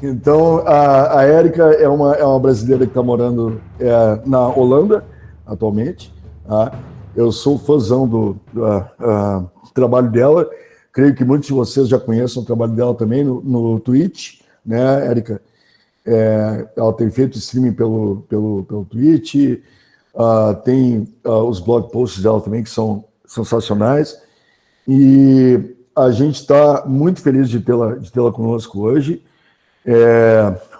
Então, a Érica é uma brasileira que está morando na Holanda, atualmente. Tá? Eu sou fãzão do trabalho dela. Creio que muitos de vocês já conheçam o trabalho dela também no Twitch, né, Érica? Ela tem feito streaming pelo Twitch, tem os blog posts dela também, que são sensacionais. E a gente está muito feliz de tê-la conosco hoje.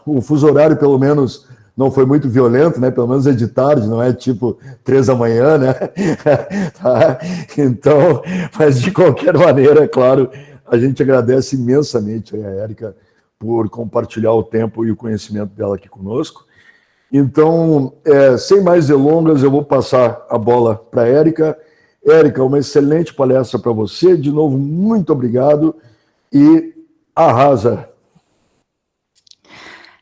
O fuso horário, pelo menos, não foi muito violento, né? Pelo menos é de tarde, não é tipo 3 da manhã, né? Tá? Então, mas de qualquer maneira, é claro, a gente agradece imensamente a Érica por compartilhar o tempo e o conhecimento dela aqui conosco. Então, sem mais delongas, eu vou passar a bola para a Érica. Érica, uma excelente palestra para você. De novo, muito obrigado e arrasa.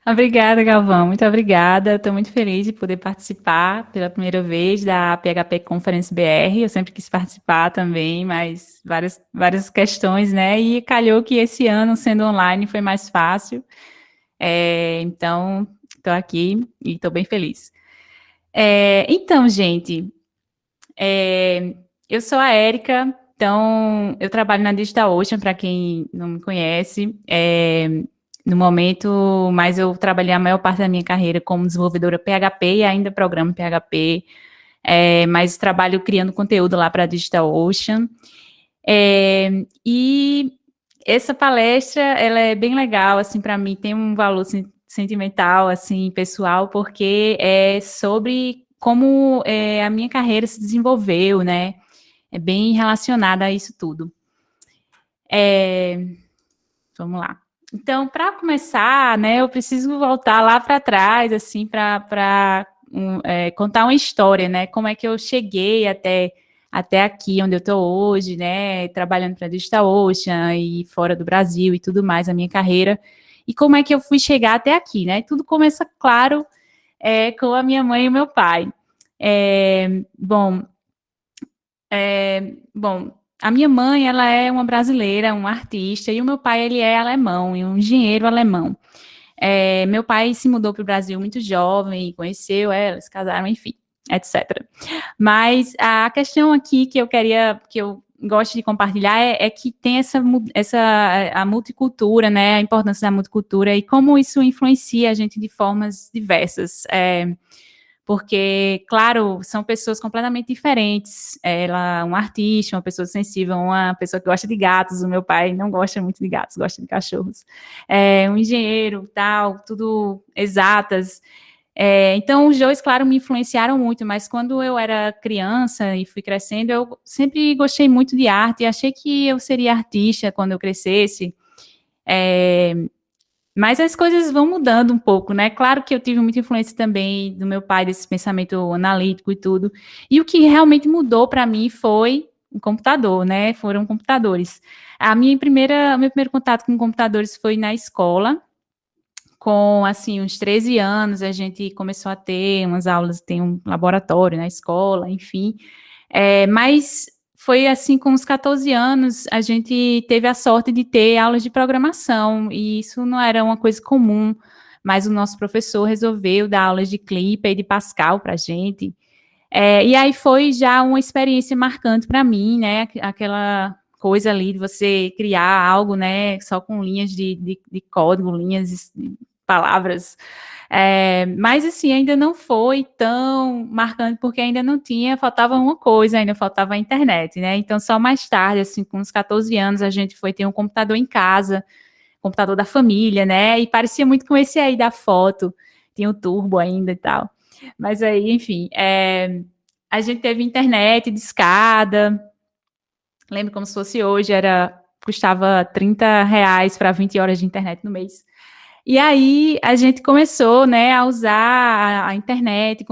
Obrigada, Galvão. Muito obrigada. Estou muito feliz de poder participar pela primeira vez da PHP Conference BR. Eu sempre quis participar também, mas várias questões, né? E calhou que esse ano, sendo online, foi mais fácil. Então, estou aqui e estou bem feliz. Então, gente, eu sou a Érica. Então, eu trabalho na DigitalOcean, para quem não me conhece. No momento, mas eu trabalhei a maior parte da minha carreira como desenvolvedora PHP e ainda programo PHP, mas trabalho criando conteúdo lá para a DigitalOcean. E essa palestra, ela é bem legal, assim, para mim tem um valor sentimental, assim, pessoal, porque é sobre como a minha carreira se desenvolveu, né? É bem relacionada a isso tudo. Vamos lá. Então, para começar, né, eu preciso voltar lá para trás, assim, para contar uma história, né? Como é que eu cheguei até aqui, onde eu estou hoje, né? Trabalhando para a DigitalOcean e fora do Brasil e tudo mais, a minha carreira. E como é que eu fui chegar até aqui, né? Tudo começa, claro, com a minha mãe e o meu pai. Bom, a minha mãe, ela é uma brasileira, uma artista, e o meu pai, ele é alemão, e um engenheiro alemão. Meu pai se mudou para o Brasil muito jovem, conheceu ela, se casaram, enfim, etc. Mas a questão aqui que eu gosto de compartilhar é que tem a multicultura, né, a importância da multicultura e como isso influencia a gente de formas diversas. Porque, claro, são pessoas completamente diferentes. Ela é uma artista, uma pessoa sensível, uma pessoa que gosta de gatos. O meu pai não gosta muito de gatos, gosta de cachorros. Um engenheiro, tal, tudo exatas. Então, os dois, claro, me influenciaram muito, mas quando eu era criança e fui crescendo, eu sempre gostei muito de arte e achei que eu seria artista quando eu crescesse. Mas as coisas vão mudando um pouco, né? Claro que eu tive muita influência também do meu pai, desse pensamento analítico e tudo. E o que realmente mudou para mim foi o computador, né? Foram computadores. O meu primeiro contato com computadores foi na escola. Com, assim, uns 13 anos, a gente começou a ter umas aulas, tem um laboratório na escola, enfim. Mas foi assim, com uns 14 anos, a gente teve a sorte de ter aulas de programação, e isso não era uma coisa comum, mas o nosso professor resolveu dar aulas de Clipper e de Pascal para a gente. E aí foi já uma experiência marcante para mim, né? Aquela coisa ali de você criar algo, né? Só com linhas de código, linhas de palavras. Mas assim, ainda não foi tão marcante, porque ainda não tinha, faltava uma coisa, ainda faltava a internet, né? Então, só mais tarde, assim, com uns 14 anos, a gente foi ter um computador em casa, computador da família, né? E parecia muito com esse aí da foto, tinha o turbo ainda e tal. Mas aí, enfim, a gente teve internet de escada, lembro como se fosse hoje, custava R$ 30 para 20 horas de internet no mês. E aí a gente começou, né, a usar a internet,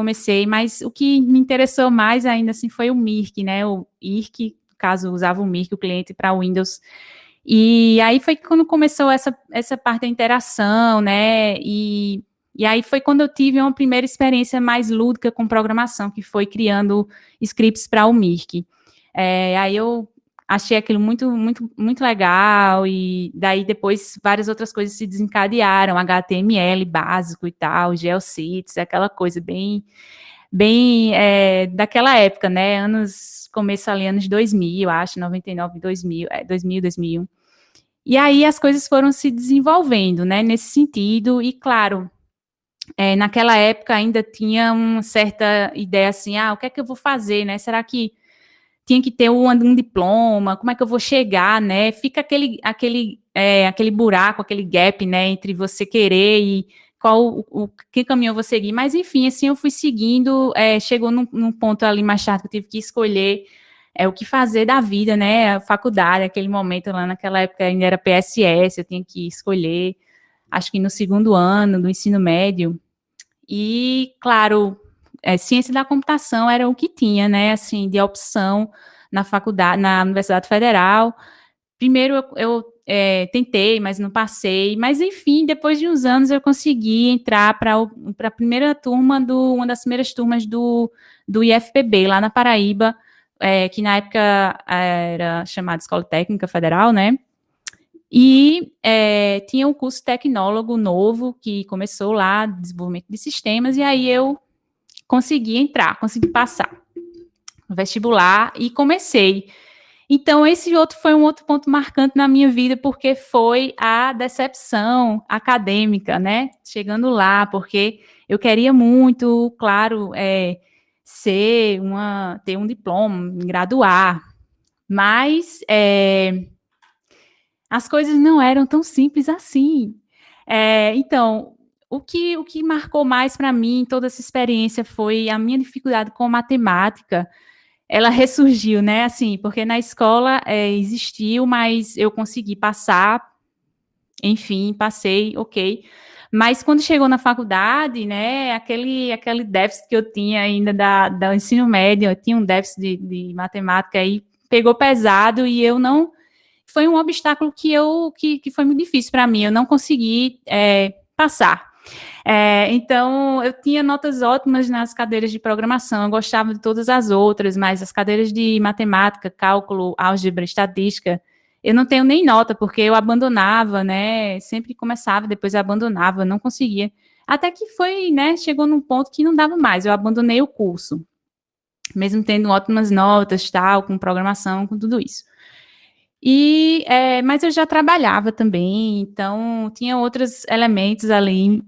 mas o que me interessou mais ainda assim foi o Mirk, né, o IRC, no caso usava o Mirk, o cliente para Windows. E aí foi quando começou essa parte da interação, né, e aí foi quando eu tive uma primeira experiência mais lúdica com programação, que foi criando scripts para o Mirk. Aí eu achei aquilo muito, muito, muito legal, e daí depois várias outras coisas se desencadearam, HTML básico e tal, GeoCities, aquela coisa bem, bem daquela época, né, começo ali, anos 2000, acho, 99, 2000, 2000, 2001. E aí as coisas foram se desenvolvendo, né, nesse sentido, e claro, naquela época ainda tinha uma certa ideia assim, o que é que eu vou fazer, né, será que tinha que ter um diploma, como é que eu vou chegar, né, fica aquele buraco, aquele gap, né, entre você querer e que caminho eu vou seguir, mas enfim, assim, eu fui seguindo, chegou num ponto ali mais chato que eu tive que escolher o que fazer da vida, né, a faculdade, aquele momento lá, naquela época ainda era PSS, eu tinha que escolher, acho que no segundo ano do ensino médio, e, claro, ciência da computação era o que tinha, né, assim, de opção na faculdade, na Universidade Federal. Primeiro eu tentei, mas não passei, mas enfim, depois de uns anos eu consegui entrar para a primeira turma, uma das primeiras turmas do IFPB, lá na Paraíba, que na época era chamada Escola Técnica Federal, né, e tinha um curso tecnólogo novo, que começou lá, desenvolvimento de sistemas, e aí eu consegui entrar, consegui passar no vestibular e comecei. Então, esse foi um outro ponto marcante na minha vida, porque foi a decepção acadêmica, né? Chegando lá, porque eu queria muito, claro, ter um diploma, me graduar, mas as coisas não eram tão simples assim. Então, o que marcou mais para mim toda essa experiência foi a minha dificuldade com matemática. Ela ressurgiu, né, assim, porque na escola existiu, mas eu consegui passar, enfim, passei, ok. Mas quando chegou na faculdade, né, aquele déficit que eu tinha ainda do ensino médio, eu tinha um déficit de matemática aí, pegou pesado e eu não... Foi um obstáculo que foi muito difícil para mim, eu não consegui passar. Então, eu tinha notas ótimas nas cadeiras de programação, eu gostava de todas as outras, mas as cadeiras de matemática, cálculo, álgebra, estatística, eu não tenho nem nota, porque eu abandonava, né, sempre começava, depois eu abandonava, não conseguia. Até que foi, né, chegou num ponto que não dava mais, eu abandonei o curso, mesmo tendo ótimas notas, tal, com programação, com tudo isso. Mas eu já trabalhava também, então tinha outros elementos ali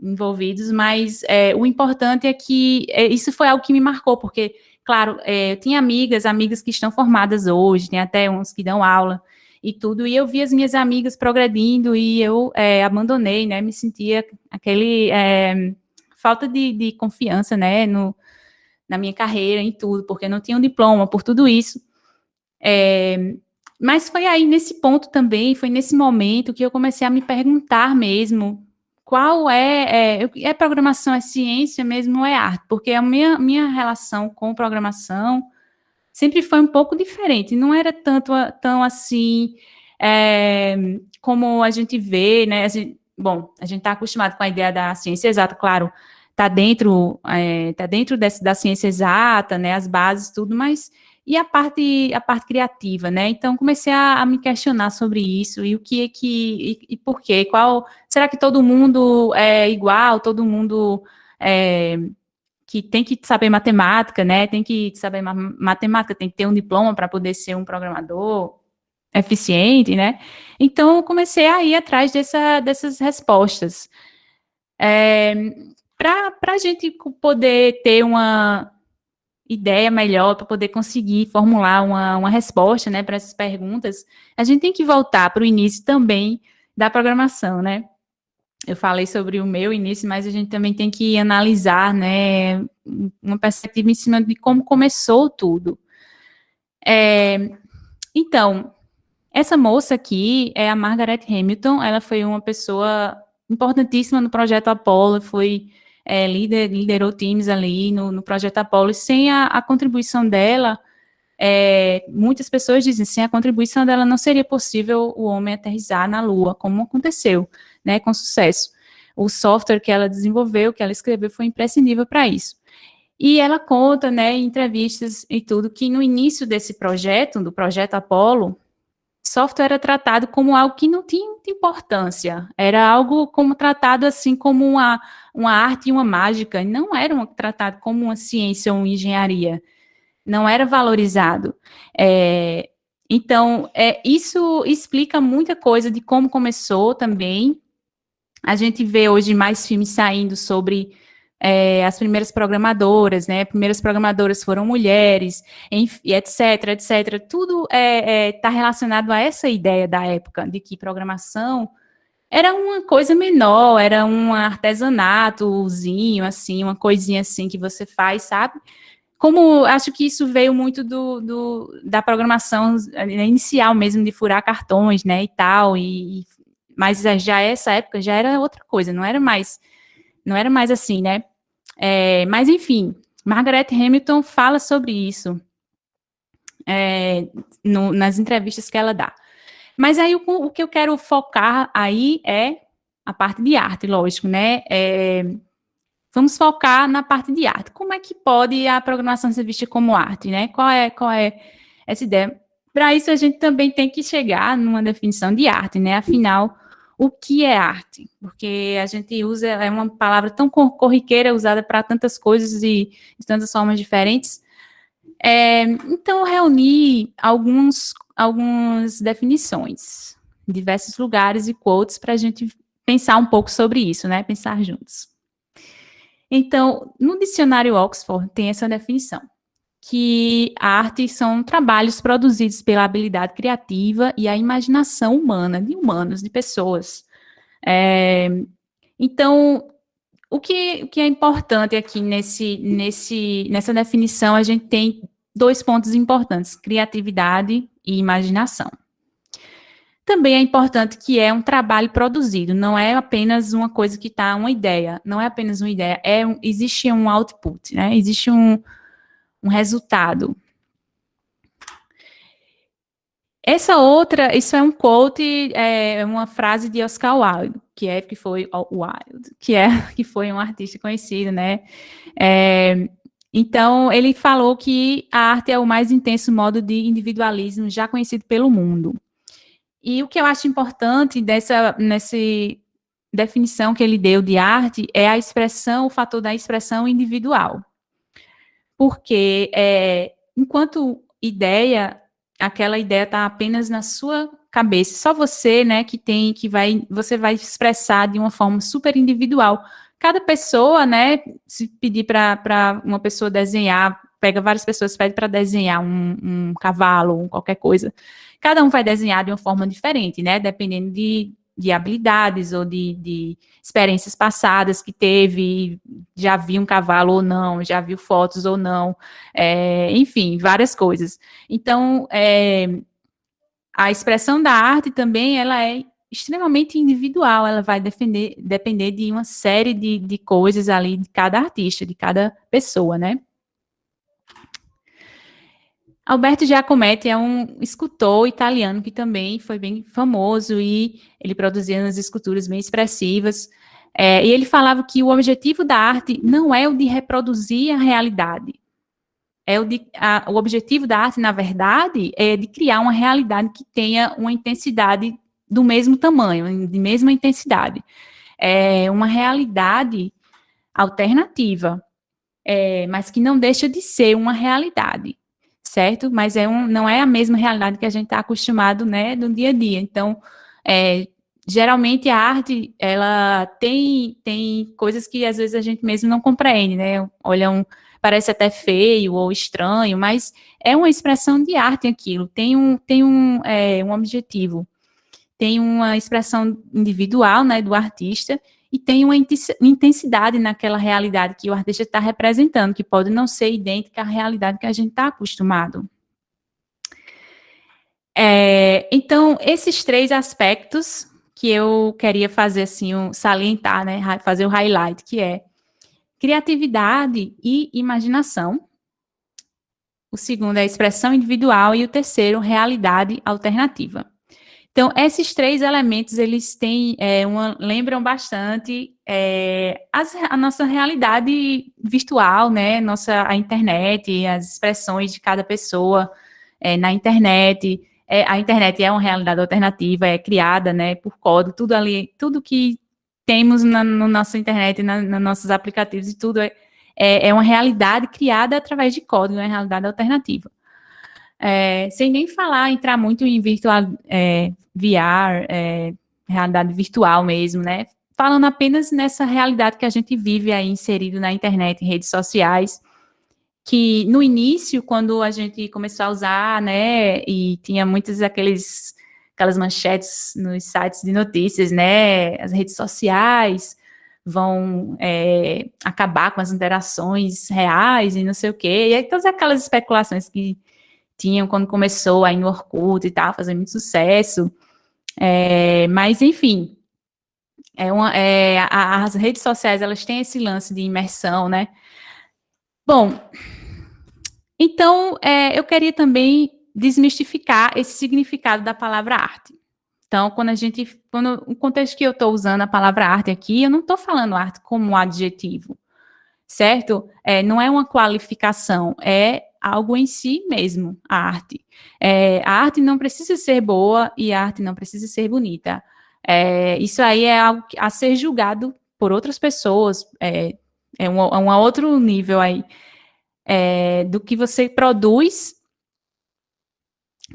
envolvidos, mas o importante é que isso foi algo que me marcou, porque, claro, eu tinha amigas que estão formadas hoje, tem até uns que dão aula e tudo, e eu vi as minhas amigas progredindo e eu abandonei, né, me sentia falta de confiança, né, na minha carreira, em tudo, porque eu não tinha um diploma, por tudo isso. Mas foi aí nesse ponto também, foi nesse momento que eu comecei a me perguntar mesmo qual é programação, é ciência mesmo ou é arte? Porque a minha relação com programação sempre foi um pouco diferente, não era tão assim como a gente vê, né? A gente está acostumado com a ideia da ciência exata, claro, está dentro da ciência exata, né? As bases, tudo, mas e a parte criativa, né? Então comecei a me questionar sobre isso e e por quê? Será que todo mundo é igual? Todo mundo que tem que saber matemática, né? Tem que saber matemática, tem que ter um diploma para poder ser um programador eficiente, né? Então eu comecei a ir atrás dessas respostas. Para a gente poder ter uma ideia melhor, para poder conseguir formular uma resposta, né, para essas perguntas, a gente tem que voltar para o início também da programação, né? Eu falei sobre o meu início, mas a gente também tem que analisar, né, uma perspectiva em cima de como começou tudo. Então, essa moça aqui é a Margaret Hamilton, ela foi uma pessoa importantíssima no projeto Apollo, liderou times ali no projeto Apollo, e sem a contribuição dela, muitas pessoas dizem, sem a contribuição dela não seria possível o homem aterrissar na Lua, como aconteceu, né, com sucesso. O software que ela desenvolveu, que ela escreveu, foi imprescindível para isso. E ela conta, né, em entrevistas e tudo, que no início desse projeto, do projeto Apollo, software era tratado como algo que não tinha muita importância. Era algo como tratado assim como uma arte e uma mágica. Não era tratado como uma ciência ou uma engenharia. Não era valorizado. Então, isso explica muita coisa de como começou também. A gente vê hoje mais filmes saindo sobre as primeiras programadoras, né? Primeiras programadoras foram mulheres, etc, etc. Tudo está relacionado a essa ideia da época, de que programação era uma coisa menor, era um artesanatozinho, assim, uma coisinha assim que você faz, sabe? Como acho que isso veio muito da programação inicial mesmo, de furar cartões, né, e tal, mas já essa época já era outra coisa, não era mais assim, né? Mas, enfim, Margaret Hamilton fala sobre isso nas entrevistas que ela dá. Mas aí o que eu quero focar aí é a parte de arte, lógico, né? Vamos focar na parte de arte. Como é que pode a programação ser vista como arte, né? Qual é essa ideia? Para isso, a gente também tem que chegar numa definição de arte, né? Afinal, o que é arte? Porque a gente usa, é uma palavra tão corriqueira, usada para tantas coisas e de tantas formas diferentes. Então, eu reuni algumas definições, em diversos lugares e quotes, para a gente pensar um pouco sobre isso, né? Pensar juntos. Então, no dicionário Oxford tem essa definição, que a arte são trabalhos produzidos pela habilidade criativa e a imaginação humana, de humanos, de pessoas. Então, o que é importante aqui nessa definição, a gente tem 2 pontos importantes, criatividade e imaginação. Também é importante que é um trabalho produzido, não é apenas uma coisa que está, uma ideia, não é apenas uma ideia, existe um output, né? Existe um resultado. Isso é um quote, uma frase de Oscar Wilde, que foi um artista conhecido, né? Então, ele falou que a arte é o mais intenso modo de individualismo já conhecido pelo mundo. E o que eu acho importante nessa definição que ele deu de arte é o fator da expressão individual. Porque, enquanto ideia, aquela ideia está apenas na sua cabeça, só você, né, você vai expressar de uma forma super individual. Cada pessoa, né, se pedir para uma pessoa desenhar, pega várias pessoas, pede para desenhar um cavalo, qualquer coisa. Cada um vai desenhar de uma forma diferente, né? Dependendo de habilidades ou de experiências passadas que teve, já viu um cavalo ou não, já viu fotos ou não, enfim, várias coisas. Então, a expressão da arte também, ela é extremamente individual, ela vai depender de uma série de coisas ali de cada artista, de cada pessoa, né? Alberto Giacometti é um escultor italiano que também foi bem famoso e ele produzia umas esculturas bem expressivas. E ele falava que o objetivo da arte não é o de reproduzir a realidade. O objetivo da arte, na verdade, é de criar uma realidade que tenha uma intensidade do mesmo tamanho, de mesma intensidade. É uma realidade alternativa, mas que não deixa de ser uma realidade. Certo? Mas não é a mesma realidade que a gente está acostumado, né, no dia a dia. Então, geralmente a arte, ela tem coisas que às vezes a gente mesmo não compreende, né? Parece até feio ou estranho, mas é uma expressão de arte aquilo, tem um objetivo, tem uma expressão individual, né, do artista, e tem uma intensidade naquela realidade que o artista está representando, que pode não ser idêntica à realidade que a gente está acostumado. Então, esses 3 aspectos que eu queria fazer, assim, salientar, né, fazer o highlight, que é criatividade e imaginação. O segundo é expressão individual e o terceiro, realidade alternativa. Então, esses 3 elementos, eles têm, lembram bastante a nossa realidade virtual, né? A internet, as expressões de cada pessoa na internet. A internet é uma realidade alternativa, é criada, né, por código, tudo ali, tudo que temos no nossa internet, nos nossos aplicativos e tudo é uma realidade criada através de código, é uma realidade alternativa. Sem nem entrar muito em virtual, VR, realidade virtual mesmo, né? Falando apenas nessa realidade que a gente vive aí inserido na internet, em redes sociais, que no início, quando a gente começou a usar, né, e tinha muitas aquelas manchetes nos sites de notícias, né, as redes sociais vão acabar com as interações reais e não sei o quê, e aí todas aquelas especulações que tinham quando começou aí no Orkut e tal, fazendo muito sucesso, mas enfim, as redes sociais, elas têm esse lance de imersão, né? Bom, então, eu queria também desmistificar esse significado da palavra arte. Então, o contexto que eu estou usando a palavra arte aqui, eu não estou falando arte como um adjetivo, certo? Não é uma qualificação, é algo em si mesmo, a arte. A arte não precisa ser boa e a arte não precisa ser bonita. Isso aí é algo a ser julgado por outras pessoas, um outro nível aí. Do que você produz,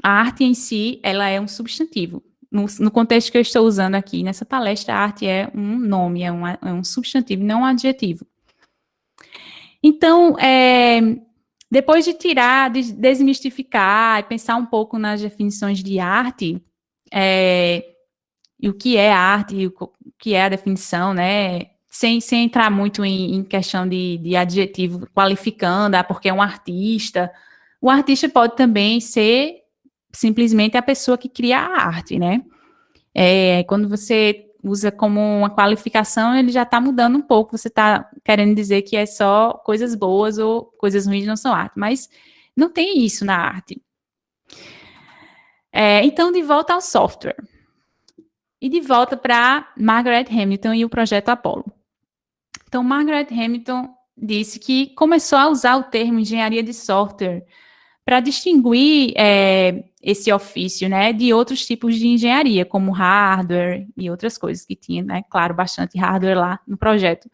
a arte em si, ela é um substantivo. No contexto que eu estou usando aqui, nessa palestra, a arte é um nome, é um substantivo, não um adjetivo. Então, depois de desmistificar e pensar um pouco nas definições de arte, e o que é arte, e o que é a definição, né? Sem entrar muito em questão de adjetivo qualificando, porque é um artista. O artista pode também ser simplesmente a pessoa que cria a arte, né? Quando você usa como uma qualificação, ele já está mudando um pouco, você está querendo dizer que é só coisas boas ou coisas ruins não são arte, mas não tem isso na arte. Então, de volta ao software. E de volta para Margaret Hamilton e o projeto Apollo. Então, Margaret Hamilton disse que começou a usar o termo engenharia de software para distinguir esse ofício, né, de outros tipos de engenharia, como hardware e outras coisas que tinha, né, claro, bastante hardware lá no projeto.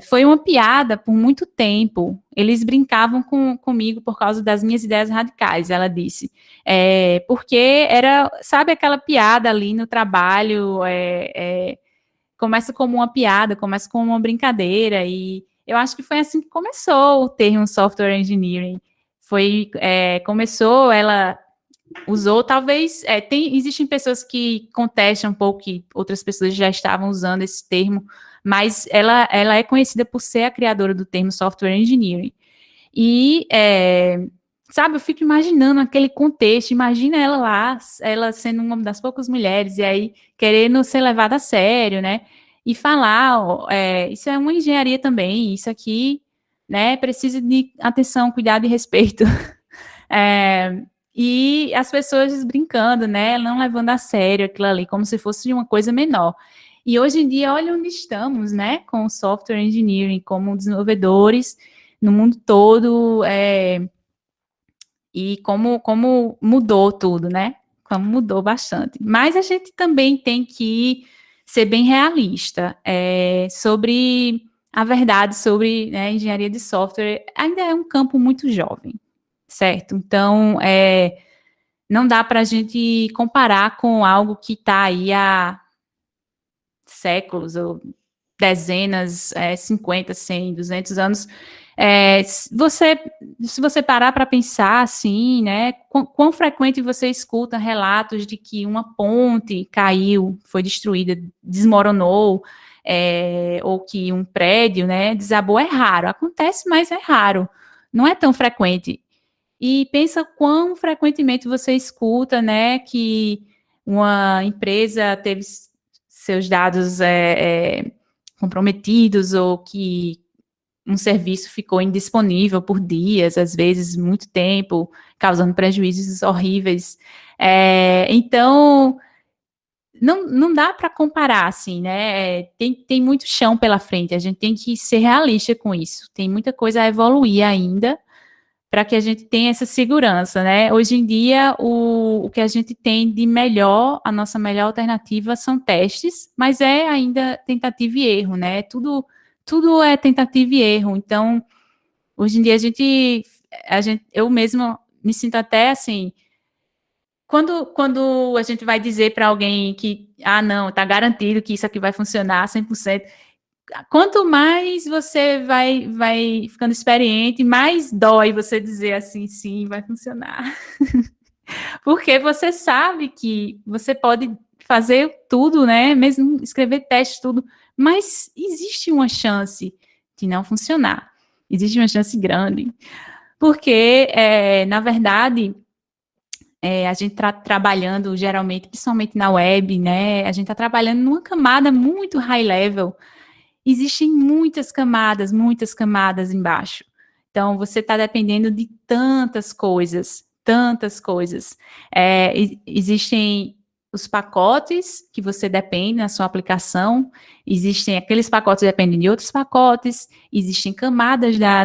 Foi uma piada por muito tempo. Eles brincavam comigo por causa das minhas ideias radicais, ela disse. Porque sabe aquela piada ali no trabalho, começa como uma piada, começa como uma brincadeira, e eu acho que foi assim que começou o termo software engineering. Começou, ela usou, talvez, existem pessoas que contestam um pouco que outras pessoas já estavam usando esse termo, mas ela é conhecida por ser a criadora do termo software engineering. E, sabe, eu fico imaginando aquele contexto, imagina ela lá, ela sendo uma das poucas mulheres, e aí querendo ser levada a sério, né, e falar, isso é uma engenharia também, isso aqui, né, precisa de atenção, cuidado e respeito. E as pessoas brincando, né, não levando a sério aquilo ali, como se fosse uma coisa menor. E hoje em dia, olha onde estamos, né, com o software engineering, como desenvolvedores no mundo todo, e como mudou tudo, né, como mudou bastante. Mas a gente também tem que ser bem realista sobre a verdade, sobre, né, engenharia de software, ainda é um campo muito jovem, certo? Então, não dá para a gente comparar com algo que está aí há séculos, ou dezenas, 50, 100, 200 anos. Se você parar para pensar assim, né, quão frequente você escuta relatos de que uma ponte caiu, foi destruída, desmoronou, ou que um prédio, né, desabou, é raro. Acontece, mas é raro. Não é tão frequente. E pensa quão frequentemente você escuta, né, que uma empresa teve seus dados comprometidos, ou que um serviço ficou indisponível por dias, às vezes muito tempo, causando prejuízos horríveis. Então, não dá para comparar, assim, né? Tem muito chão pela frente, a gente tem que ser realista com isso. Tem muita coisa a evoluir ainda para que a gente tenha essa segurança, né? Hoje em dia, o que a gente tem de melhor, a nossa melhor alternativa são testes, mas é ainda tentativa e erro, né? Tudo é tentativa e erro. Então, hoje em dia, eu mesma me sinto até assim. Quando a gente vai dizer para alguém que, não, está garantido que isso aqui vai funcionar 100%, quanto mais você vai ficando experiente, mais dói você dizer assim, sim, vai funcionar. Porque você sabe que você pode fazer tudo, né? Mesmo escrever teste, tudo, mas existe uma chance de não funcionar. Existe uma chance grande. Porque, na verdade, a gente está trabalhando, geralmente, principalmente na web, né? A gente está trabalhando numa camada muito high level. Existem muitas camadas embaixo. Então, você está dependendo de tantas coisas, tantas coisas. Existem os pacotes que você depende na sua aplicação, existem aqueles pacotes que dependem de outros pacotes, existem camadas da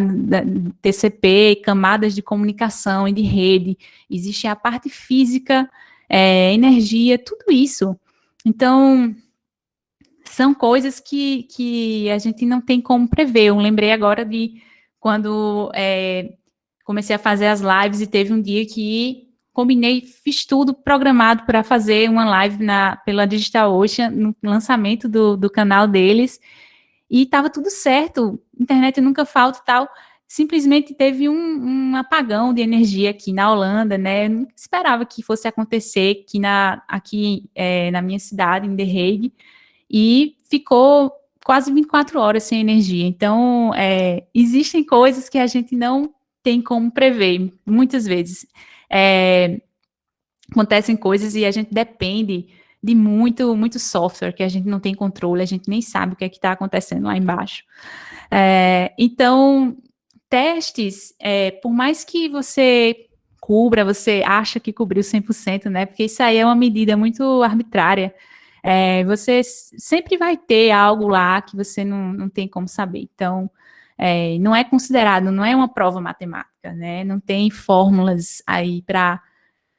TCP, camadas de comunicação e de rede, existe a parte física, energia, tudo isso. Então, são coisas que a gente não tem como prever. Eu lembrei agora de quando comecei a fazer as lives e teve um dia que fiz tudo programado para fazer uma live pela DigitalOcean, no lançamento do canal deles, e estava tudo certo, internet nunca falta e tal. Simplesmente teve um apagão de energia aqui na Holanda, né? Eu não esperava que fosse acontecer aqui na minha cidade, em The Hague, e ficou quase 24 horas sem energia. Então, existem coisas que a gente não tem como prever, muitas vezes. Acontecem coisas e a gente depende de muito software que a gente não tem controle, a gente nem sabe o que é que está acontecendo lá embaixo. Então, testes, por mais que você cubra, você acha que cobriu 100%, né? Porque isso aí é uma medida muito arbitrária. Você sempre vai ter algo lá que você não tem como saber. Então, não é considerado, não é uma prova matemática, né? Não tem fórmulas aí para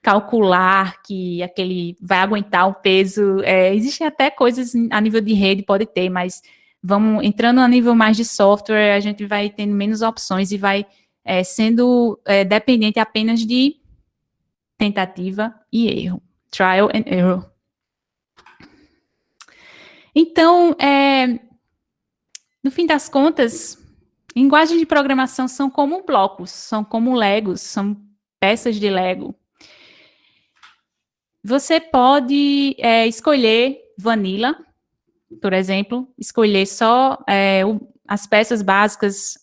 calcular que aquele vai aguentar o peso. Existem até coisas a nível de rede, pode ter, mas vamos entrando a nível mais de software, a gente vai tendo menos opções e vai sendo dependente apenas de tentativa e erro. Trial and error. Então, no fim das contas, linguagens de programação são como blocos, são como Legos, são peças de Lego. Você pode escolher Vanilla, por exemplo, escolher só as peças básicas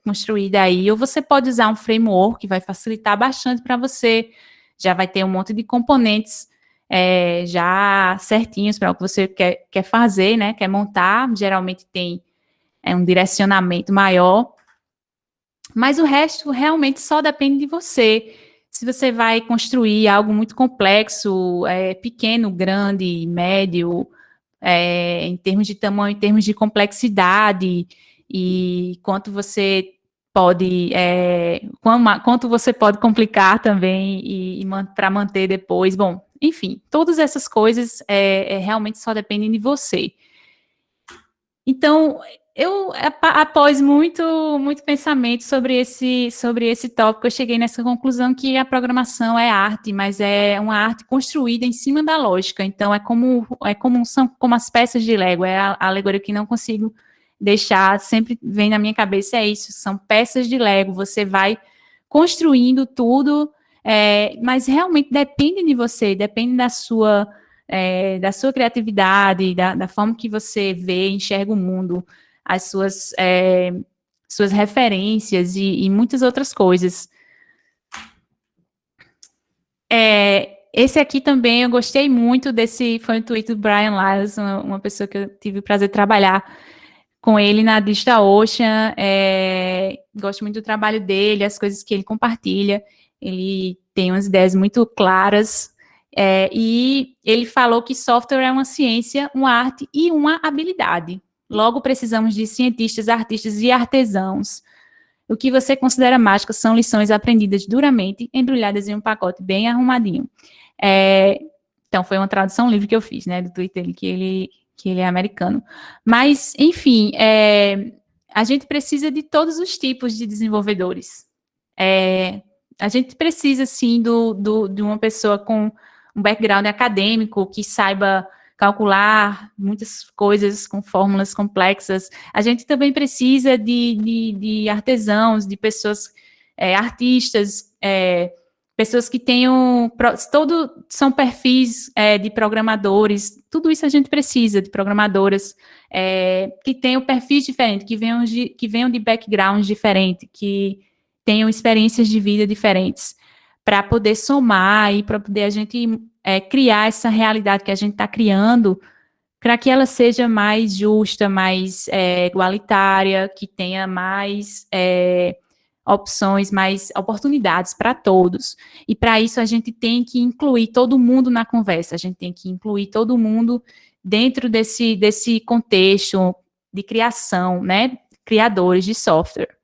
construídas aí, ou você pode usar um framework que vai facilitar bastante para você, já vai ter um monte de componentes já certinhos para o que você quer fazer, né, quer montar, geralmente tem um direcionamento maior, mas o resto realmente só depende de você. Se você vai construir algo muito complexo, pequeno, grande, médio, em termos de tamanho, em termos de complexidade, e quanto você pode, quanto você pode complicar também para manter depois. Bom, enfim, todas essas coisas realmente só dependem de você. Então, eu, após muito pensamento sobre esse tópico, eu cheguei nessa conclusão que a programação é arte, mas é uma arte construída em cima da lógica. Então, são como as peças de Lego, é a alegoria que não consigo deixar, sempre vem na minha cabeça, é isso, são peças de Lego, você vai construindo tudo, mas realmente depende de você, depende da sua criatividade, da forma que você vê, enxerga o mundo, as suas referências e muitas outras coisas. Esse aqui também eu gostei muito foi um tweet do Brian Lyles, uma pessoa que eu tive o prazer de trabalhar com ele na DigitalOcean, gosto muito do trabalho dele, as coisas que ele compartilha, ele tem umas ideias muito claras, e ele falou que software é uma ciência, uma arte e uma habilidade. Logo, precisamos de cientistas, artistas e artesãos. O que você considera mágica são lições aprendidas duramente, embrulhadas em um pacote bem arrumadinho. Então, foi uma tradução livre que eu fiz, né, do Twitter, que ele é americano. Mas, enfim, a gente precisa de todos os tipos de desenvolvedores. A gente precisa, sim, de uma pessoa com um background acadêmico, que saiba calcular muitas coisas com fórmulas complexas. A gente também precisa de artesãos, de pessoas, artistas, pessoas que tenham, são perfis de programadores, tudo isso a gente precisa de programadoras que tenham perfis diferentes, que venham de backgrounds diferentes, que tenham experiências de vida diferentes, para poder somar e para poder a gente criar essa realidade que a gente está criando, para que ela seja mais justa, mais igualitária, que tenha mais opções, mais oportunidades para todos. E para isso a gente tem que incluir todo mundo na conversa, a gente tem que incluir todo mundo dentro desse contexto de criação, né? Criadores de software.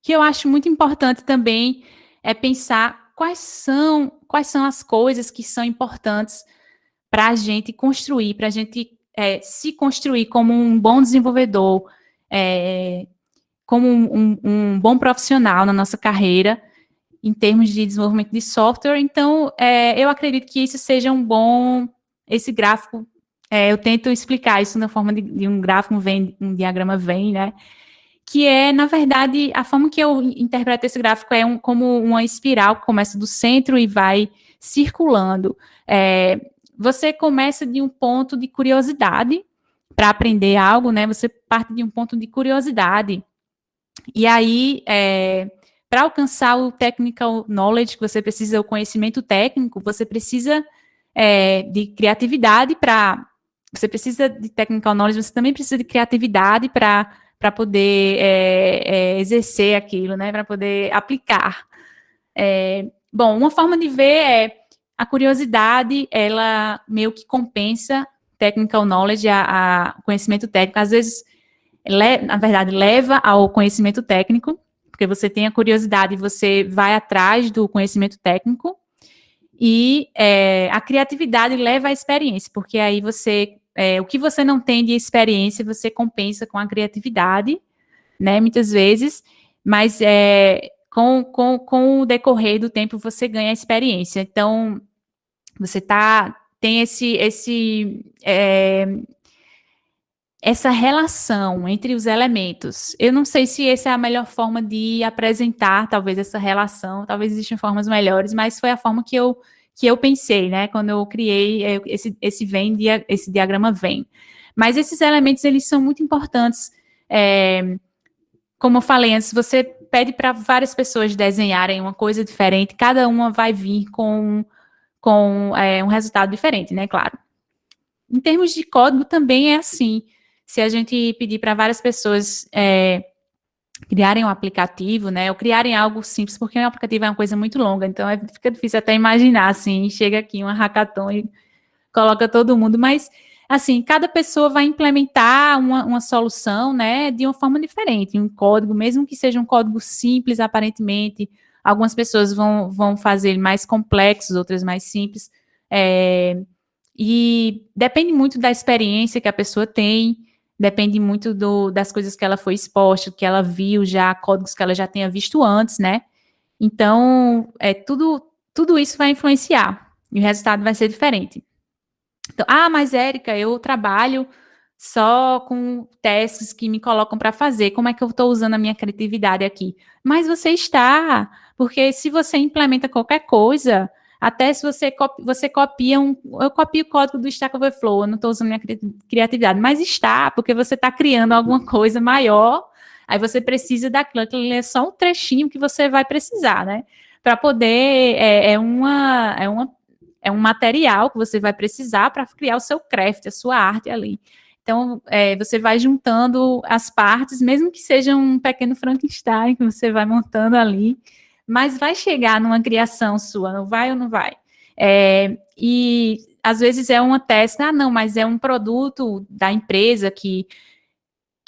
Que eu acho muito importante também pensar quais são as coisas que são importantes para a gente construir, para a gente se construir como um bom desenvolvedor, como um bom profissional na nossa carreira, em termos de desenvolvimento de software. Então, eu acredito que isso seja esse gráfico, eu tento explicar isso na forma de um gráfico, um diagrama Venn, né? Que na verdade, a forma que eu interpreto esse gráfico como uma espiral que começa do centro e vai circulando. Você começa de um ponto de curiosidade para aprender algo, né? Você parte de um ponto de curiosidade. E aí, para alcançar o technical knowledge, você precisa, o conhecimento técnico, você precisa de criatividade você precisa de technical knowledge, você também precisa de criatividade para poder exercer aquilo, né, para poder aplicar. Bom, uma forma de ver a curiosidade, ela meio que compensa technical knowledge, a conhecimento técnico, às vezes, na verdade, leva ao conhecimento técnico, porque você tem a curiosidade e você vai atrás do conhecimento técnico, e a criatividade leva à experiência, porque aí o que você não tem de experiência, você compensa com a criatividade, né, muitas vezes, mas com o decorrer do tempo você ganha experiência. Então, você tem essa relação entre os elementos. Eu não sei se essa é a melhor forma de apresentar, talvez, essa relação, talvez existam formas melhores, mas foi a forma que eu pensei, né, quando eu criei esse diagrama Venn. Mas esses elementos, eles são muito importantes. Como eu falei antes, você pede para várias pessoas desenharem uma coisa diferente, cada uma vai vir com um resultado diferente, né, claro. Em termos de código, também é assim. Se a gente pedir para várias pessoas criarem um aplicativo, né, ou criarem algo simples, porque um aplicativo é uma coisa muito longa, então fica difícil até imaginar, assim, chega aqui uma hackathon e coloca todo mundo, mas, assim, cada pessoa vai implementar uma solução, né, de uma forma diferente, um código, mesmo que seja um código simples, aparentemente, algumas pessoas vão fazer ele mais complexos, outras mais simples, e depende muito da experiência que a pessoa tem, depende muito das coisas que ela foi exposta, que ela viu já, códigos que ela já tenha visto antes, né? Então, tudo isso vai influenciar, e o resultado vai ser diferente. Então, mas Érica, eu trabalho só com testes que me colocam para fazer, como é que eu estou usando a minha criatividade aqui? Mas você está, porque se você implementa qualquer coisa, até se você copia eu copio o código do Stack Overflow, eu não estou usando minha criatividade, mas está, porque você está criando alguma coisa maior, aí você precisa daquilo, aquilo é só um trechinho que você vai precisar, né? Para poder, é um material que você vai precisar para criar o seu craft, a sua arte ali. Então, você vai juntando as partes, mesmo que seja um pequeno Frankenstein que você vai montando ali, mas vai chegar numa criação sua, não vai ou não vai? E às vezes é uma tese, não, mas é um produto da empresa que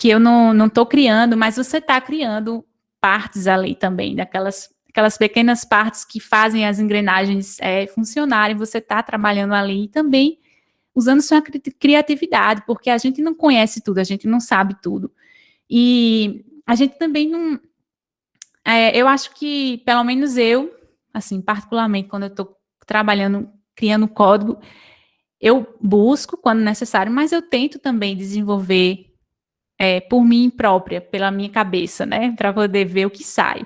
eu não estou criando, mas você está criando partes ali também, aquelas pequenas partes que fazem as engrenagens funcionarem, você está trabalhando ali e também usando sua criatividade, porque a gente não conhece tudo, a gente não sabe tudo. E a gente também não... eu acho que, pelo menos eu, assim, particularmente, quando eu estou trabalhando, criando código, eu busco quando necessário, mas eu tento também desenvolver por mim própria, pela minha cabeça, né, para poder ver o que sai.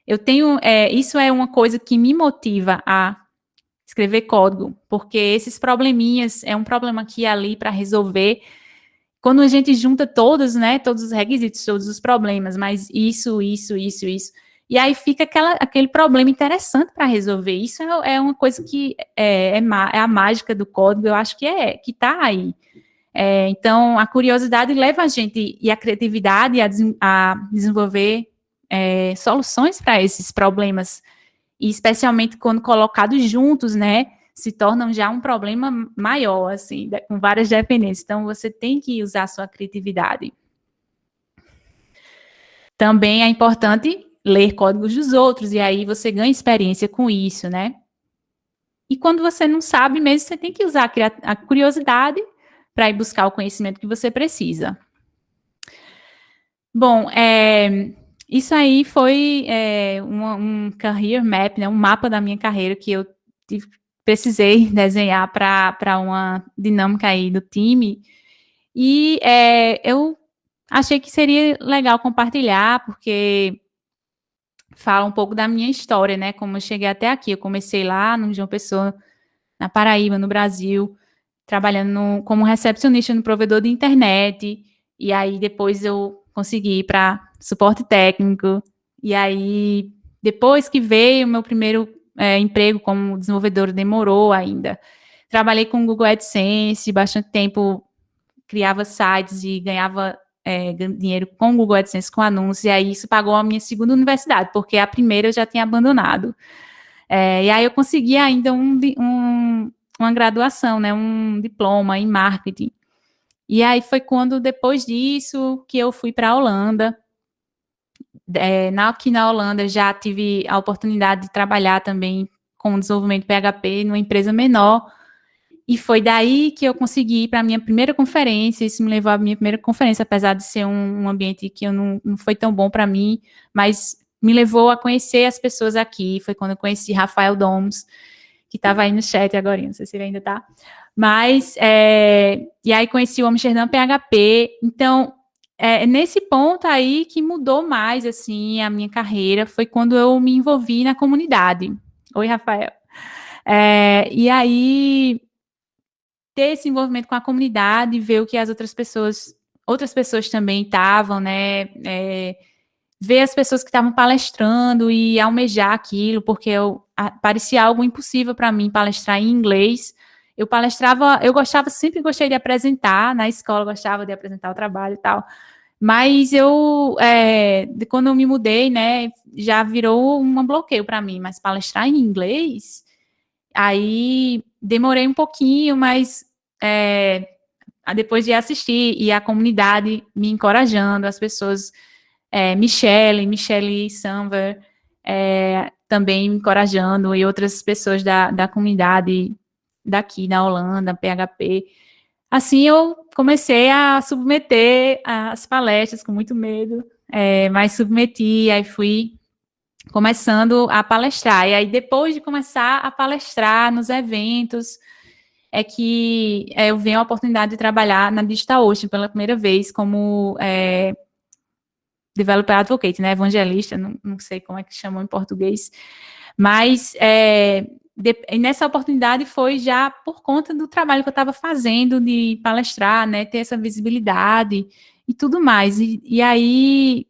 Eu tenho, isso é uma coisa que me motiva a escrever código, porque esses probleminhas é um problema aqui e ali para resolver. Quando a gente junta todos, né, todos os requisitos, todos os problemas, mas isso, e aí fica aquele problema interessante para resolver. Isso é uma coisa que é a mágica do código, eu acho que está aí. Então, a curiosidade leva a gente e a criatividade a desenvolver soluções para esses problemas, e especialmente quando colocados juntos, né, se tornam já um problema maior, assim, com várias dependências. Então, você tem que usar a sua criatividade. Também é importante ler códigos dos outros, e aí você ganha experiência com isso, né? E quando você não sabe mesmo, você tem que usar a curiosidade para ir buscar o conhecimento que você precisa. Bom, isso aí foi um career map, né, um mapa da minha carreira que eu precisei desenhar para uma dinâmica aí do time. E eu achei que seria legal compartilhar, porque fala um pouco da minha história, né, como eu cheguei até aqui. Eu comecei lá no João Pessoa, na Paraíba, no Brasil, trabalhando como recepcionista no provedor de internet, e aí depois eu consegui ir para suporte técnico, e aí depois que veio o meu primeiro emprego como desenvolvedora, demorou ainda. Trabalhei com Google AdSense, bastante tempo, criava sites e ganhava dinheiro com Google AdSense, com anúncios, e aí isso pagou a minha segunda universidade, porque a primeira eu já tinha abandonado. E aí eu consegui ainda uma graduação, né, um diploma em marketing. E aí foi quando, depois disso, que eu fui para a Holanda. Aqui na Holanda já tive a oportunidade de trabalhar também com desenvolvimento PHP numa empresa menor, e foi daí que eu consegui ir para a minha primeira conferência. Isso me levou à minha primeira conferência, apesar de ser um ambiente que não foi tão bom para mim, mas me levou a conhecer as pessoas aqui. Foi quando eu conheci Rafael Doms, que estava aí no chat agora, não sei se ele ainda está. Mas, e aí conheci o Amsterdã PHP. Então, nesse ponto aí que mudou mais, assim, a minha carreira, foi quando eu me envolvi na comunidade. Oi, Rafael. E aí, ter esse envolvimento com a comunidade, ver o que as outras pessoas também estavam, né, ver as pessoas que estavam palestrando e almejar aquilo, porque parecia algo impossível para mim palestrar em inglês. Eu sempre gostei de apresentar, na escola gostava de apresentar o trabalho e tal, mas quando eu me mudei, né, já virou um bloqueio para mim, mas palestrar em inglês, aí demorei um pouquinho, mas depois de assistir e a comunidade me encorajando, as pessoas, Michelle Samver, também me encorajando, e outras pessoas da comunidade daqui na Holanda, PHP. Assim eu comecei a submeter as palestras com muito medo, mas submeti, aí fui começando a palestrar. E aí, depois de começar a palestrar nos eventos, que eu venho a oportunidade de trabalhar na DigitalOcean pela primeira vez como Developer Advocate, né, evangelista, não sei como é que chamam em português, mas nessa oportunidade foi já por conta do trabalho que eu estava fazendo de palestrar, né, ter essa visibilidade e tudo mais. E aí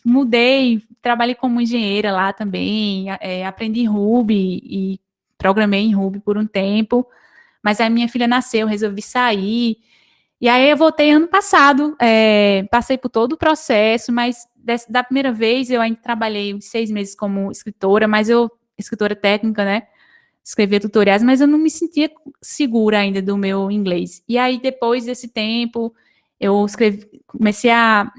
mudei, trabalhei como engenheira lá também, aprendi Ruby e programei em Ruby por um tempo, mas aí minha filha nasceu, resolvi sair, e aí eu voltei ano passado, passei por todo o processo, mas da primeira vez eu ainda trabalhei uns 6 meses como escritora, escritora técnica, né? Escrever tutoriais, mas eu não me sentia segura ainda do meu inglês. E aí, depois desse tempo, eu comecei a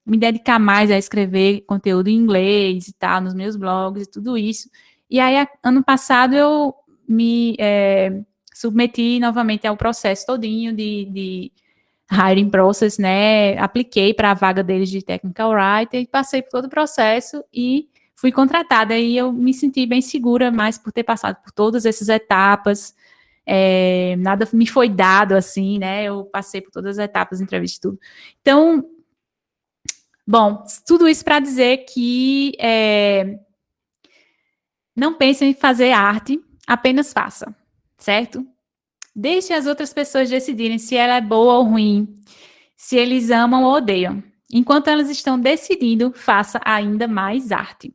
me dedicar mais a escrever conteúdo em inglês e tal, nos meus blogs e tudo isso. E aí, ano passado, eu me submeti novamente ao processo todinho de hiring process, né? Apliquei para a vaga deles de technical writer, passei por todo o processo e fui contratada, e eu me senti bem segura, mais por ter passado por todas essas etapas, nada me foi dado, assim, né, eu passei por todas as etapas, entrevista e tudo. Então, bom, tudo isso para dizer que não pense em fazer arte, apenas faça, certo? Deixe as outras pessoas decidirem se ela é boa ou ruim, se eles amam ou odeiam. Enquanto elas estão decidindo, faça ainda mais arte.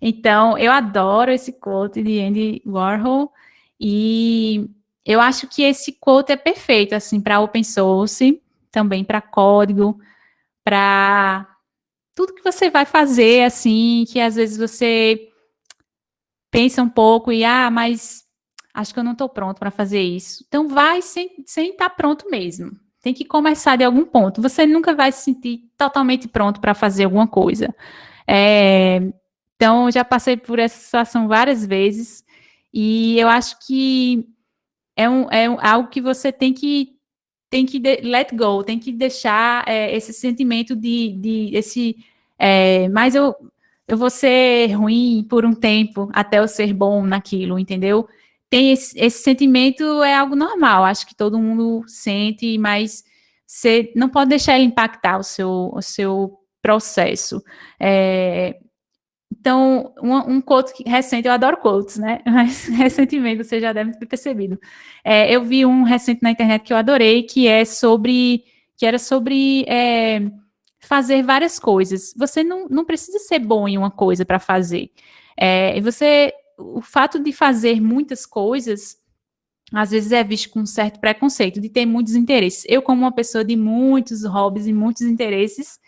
Então, eu adoro esse quote de Andy Warhol e eu acho que esse quote é perfeito, assim, para open source, também para código, para tudo que você vai fazer, assim, que às vezes você pensa um pouco e, mas acho que eu não estou pronto para fazer isso. Então, vai sem estar pronto mesmo. Tem que começar de algum ponto. Você nunca vai se sentir totalmente pronto para fazer alguma coisa. Então, eu já passei por essa situação várias vezes e eu acho que é algo que você tem que let go, tem que deixar esse sentimento mas eu vou ser ruim por um tempo até eu ser bom naquilo, entendeu? Tem esse sentimento, é algo normal, acho que todo mundo sente, mas você não pode deixar ele impactar o seu processo. Então, um quote recente, eu adoro quotes, né? Mas recentemente, você já deve ter percebido. Eu vi um recente na internet que eu adorei, que era sobre fazer várias coisas. Você não precisa ser bom em uma coisa para fazer. O fato de fazer muitas coisas, às vezes é visto com um certo preconceito, de ter muitos interesses. Eu, como uma pessoa de muitos hobbies e muitos interesses,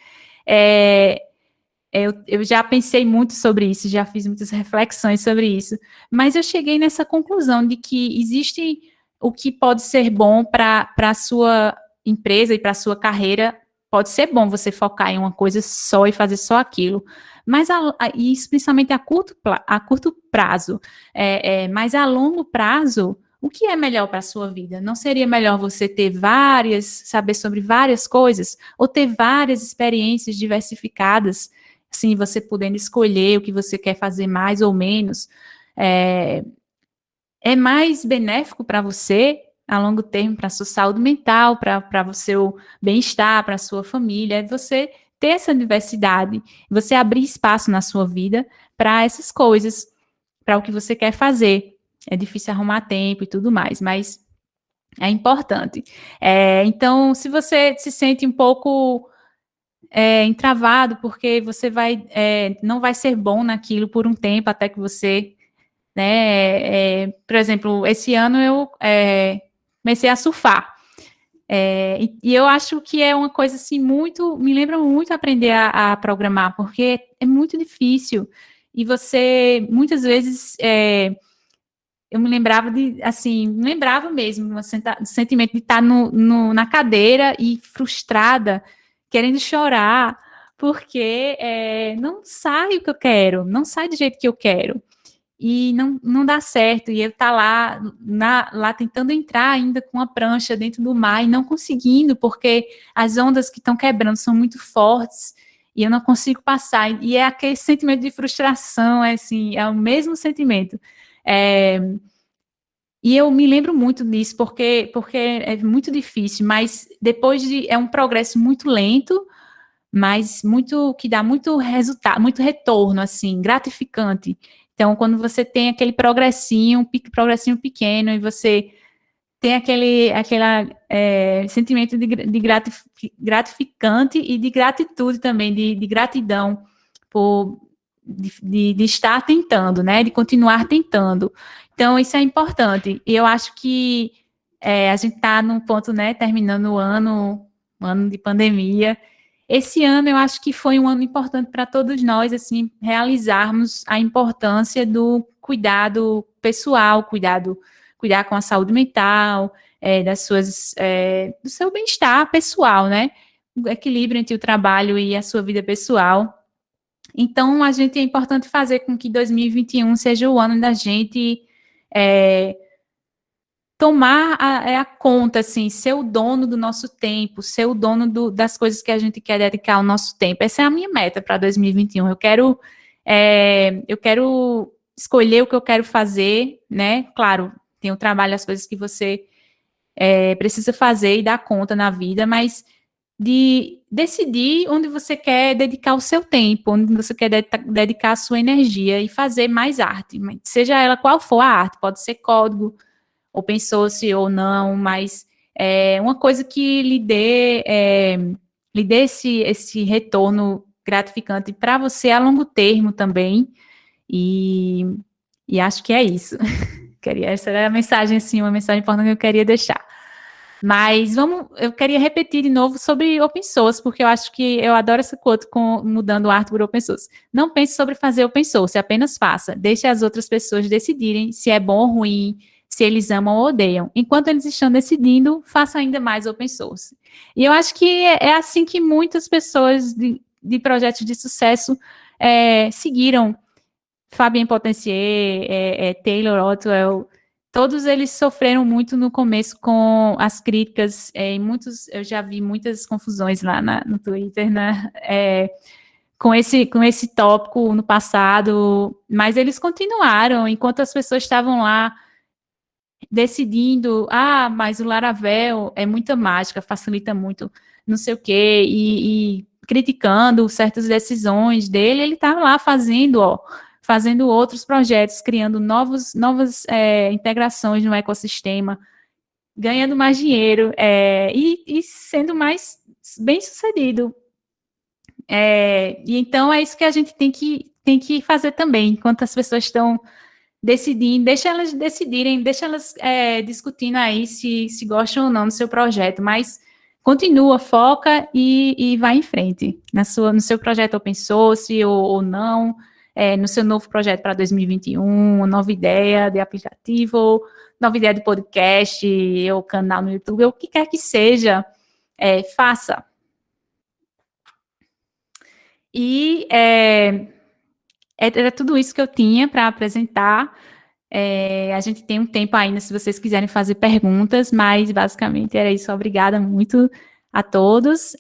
eu já pensei muito sobre isso, já fiz muitas reflexões sobre isso, mas eu cheguei nessa conclusão de que existe o que pode ser bom para a sua empresa e para a sua carreira. Pode ser bom você focar em uma coisa só e fazer só aquilo, mas isso principalmente a curto prazo, mas a longo prazo, o que é melhor para a sua vida? Não seria melhor você saber sobre várias coisas, ou ter várias experiências diversificadas, assim, você podendo escolher o que você quer fazer mais ou menos? É mais benéfico para você a longo termo, para a sua saúde mental, para o seu bem-estar, para a sua família, você ter essa diversidade, você abrir espaço na sua vida para essas coisas, para o que você quer fazer. É difícil arrumar tempo e tudo mais, mas é importante. Então, se você se sente um pouco entravado, porque você não vai ser bom naquilo por um tempo, até que você, né, por exemplo, esse ano eu comecei a surfar, e eu acho que é uma coisa assim me lembra muito aprender a programar, porque é muito difícil, e você, muitas vezes, eu me lembrava me lembrava mesmo do sentimento de estar na cadeira e frustrada, querendo chorar, porque não sai o que eu quero, não sai do jeito que eu quero, e não dá certo, e eu tá lá tentando entrar ainda com a prancha dentro do mar e não conseguindo, porque as ondas que estão quebrando são muito fortes, e eu não consigo passar, e é aquele sentimento de frustração, assim, é o mesmo sentimento. E eu me lembro muito disso, porque é muito difícil, mas é um progresso muito lento, mas que dá muito resultado, muito retorno, assim, gratificante. Então, quando você tem aquele progressinho pequeno, e você tem aquele sentimento de gratificante e de gratitude também, de gratidão por de estar tentando, né? De continuar tentando. Então, isso é importante. E eu acho que a gente está num ponto, né? Terminando o ano, um ano de pandemia. Esse ano eu acho que foi um ano importante para todos nós, assim, realizarmos a importância do cuidado pessoal, cuidar com a saúde mental, do seu bem-estar pessoal, né? O equilíbrio entre o trabalho e a sua vida pessoal. Então, é importante fazer com que 2021 seja o ano da gente tomar a conta, assim, ser o dono do nosso tempo, ser o dono das coisas que a gente quer dedicar o nosso tempo. Essa é a minha meta para 2021. Eu quero escolher o que eu quero fazer, né? Claro, tem o trabalho, as coisas que você precisa fazer e dar conta na vida, mas de decidir onde você quer dedicar o seu tempo, onde você quer dedicar a sua energia e fazer mais arte, seja ela qual for a arte, pode ser código, open source ou não, mas uma coisa que lhe dê esse retorno gratificante para você a longo termo também, e acho que é isso. Essa era a mensagem, assim, uma mensagem importante que eu queria deixar. Mas eu queria repetir de novo sobre open source, porque eu acho que eu adoro essa quote com mudando arte por open source. Não pense sobre fazer open source, apenas faça. Deixe as outras pessoas decidirem se é bom ou ruim, se eles amam ou odeiam. Enquanto eles estão decidindo, faça ainda mais open source. E eu acho que é assim que muitas pessoas de projetos de sucesso seguiram. Fabien Potencier, Taylor Otwell, todos eles sofreram muito no começo com as críticas, eu já vi muitas confusões lá no Twitter, né, com esse tópico no passado, mas eles continuaram, enquanto as pessoas estavam lá decidindo, mas o Laravel é muita mágica, facilita muito, não sei o quê, e criticando certas decisões dele, ele estava lá fazendo outros projetos, criando novas integrações no ecossistema, ganhando mais dinheiro e sendo mais bem-sucedido. E então é isso que a gente tem que fazer também, enquanto as pessoas estão decidindo, deixa elas decidirem, deixa elas discutindo aí se gostam ou não do seu projeto, mas continua, foca e vai em frente no seu projeto open source ou não, no seu novo projeto para 2021, nova ideia de aplicativo, nova ideia de podcast, ou canal no YouTube, ou o que quer que seja, faça. E era tudo isso que eu tinha para apresentar. A gente tem um tempo ainda, se vocês quiserem fazer perguntas, mas basicamente era isso. Obrigada muito a todos.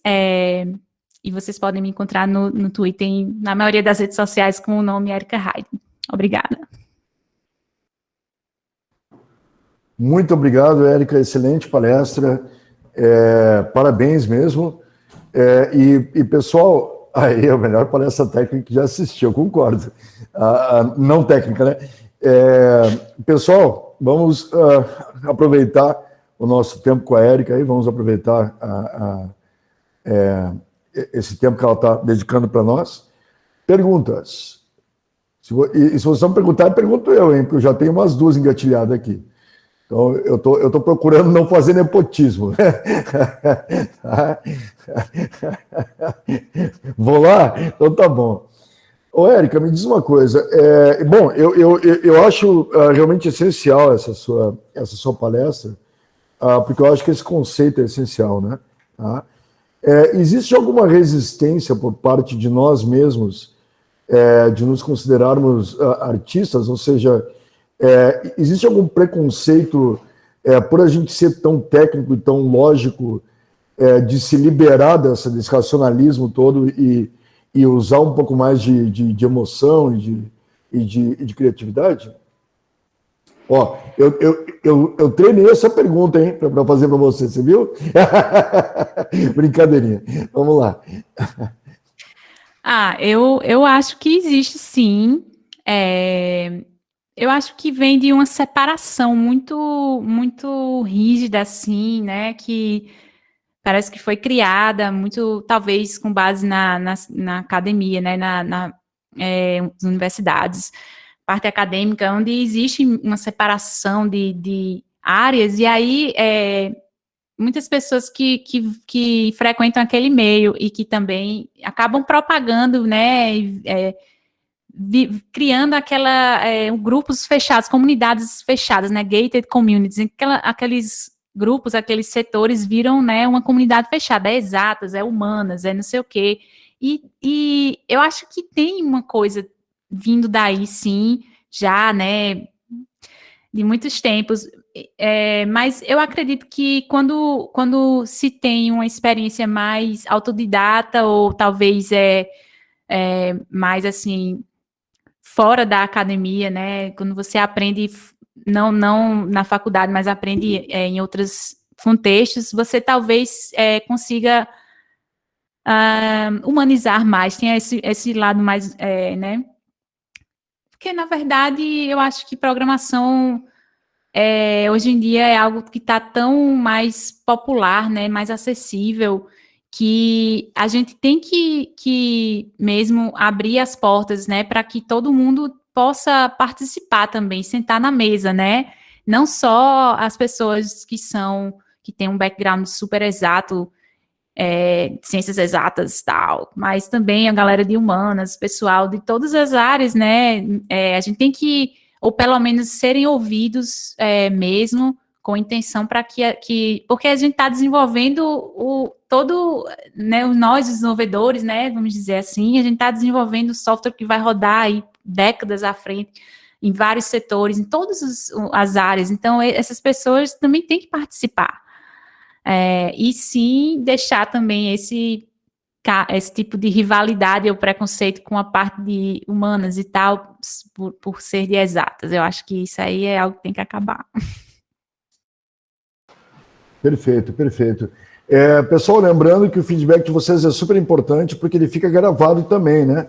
E vocês podem me encontrar no Twitter, na maioria das redes sociais, com o nome Erika Haydn. Obrigada. Muito obrigado, Erika. Excelente palestra. Parabéns mesmo. Pessoal, aí é a melhor palestra técnica que já assisti, eu concordo. Não técnica, né? Pessoal, vamos aproveitar o nosso tempo com a Erika aí, vamos aproveitar esse tempo que ela está dedicando para nós. Perguntas. Se vocês não perguntarem, pergunto eu, hein? Porque eu já tenho umas duas engatilhadas aqui. Então, eu tô procurando não fazer nepotismo. Vou lá? Então tá bom. Ô, Érica, me diz uma coisa. Bom, eu acho realmente essencial essa sua palestra, porque eu acho que esse conceito é essencial, né? Tá? Existe alguma resistência por parte de nós mesmos de nos considerarmos artistas? Ou seja, existe algum preconceito por a gente ser tão técnico e tão lógico de se liberar desse racionalismo todo e usar um pouco mais de emoção e de criatividade? Ó, eu treinei essa pergunta, hein, para fazer para você viu? Brincadeirinha. Vamos lá. Eu acho que existe, sim. Eu acho que vem de uma separação muito, muito rígida, assim, né, que parece que foi criada muito, talvez, com base na academia, né, as universidades, parte acadêmica, onde existe uma separação de áreas, e aí muitas pessoas que frequentam aquele meio e que também acabam propagando, né, criando grupos fechados, comunidades fechadas, né, gated communities, aqueles grupos, aqueles setores viram, né, uma comunidade fechada, é exatas, é humanas, é não sei o quê, e eu acho que tem uma coisa vindo daí, sim, já, né, de muitos tempos, mas eu acredito que quando se tem uma experiência mais autodidata, ou talvez mais, assim, fora da academia, né, quando você aprende, não na faculdade, mas aprende em outros contextos, você talvez consiga humanizar mais, tem esse lado mais, né, porque, na verdade, eu acho que programação hoje em dia é algo que está tão mais popular, né, mais acessível, que a gente tem que mesmo abrir as portas, né, para que todo mundo possa participar também, sentar na mesa, né, não só as pessoas que têm um background super exato, ciências exatas e tal, mas também a galera de humanas, pessoal de todas as áreas, né, a gente tem que, ou pelo menos serem ouvidos mesmo, com intenção para porque a gente está desenvolvendo né, nós desenvolvedores, né, vamos dizer assim, a gente está desenvolvendo software que vai rodar aí décadas à frente, em vários setores, em todas as áreas, então essas pessoas também têm que participar. E sim deixar também esse tipo de rivalidade ou preconceito com a parte de humanas e tal, por ser de exatas. Eu acho que isso aí é algo que tem que acabar. Perfeito, perfeito. Pessoal, lembrando que o feedback de vocês é super importante, porque ele fica gravado também, né?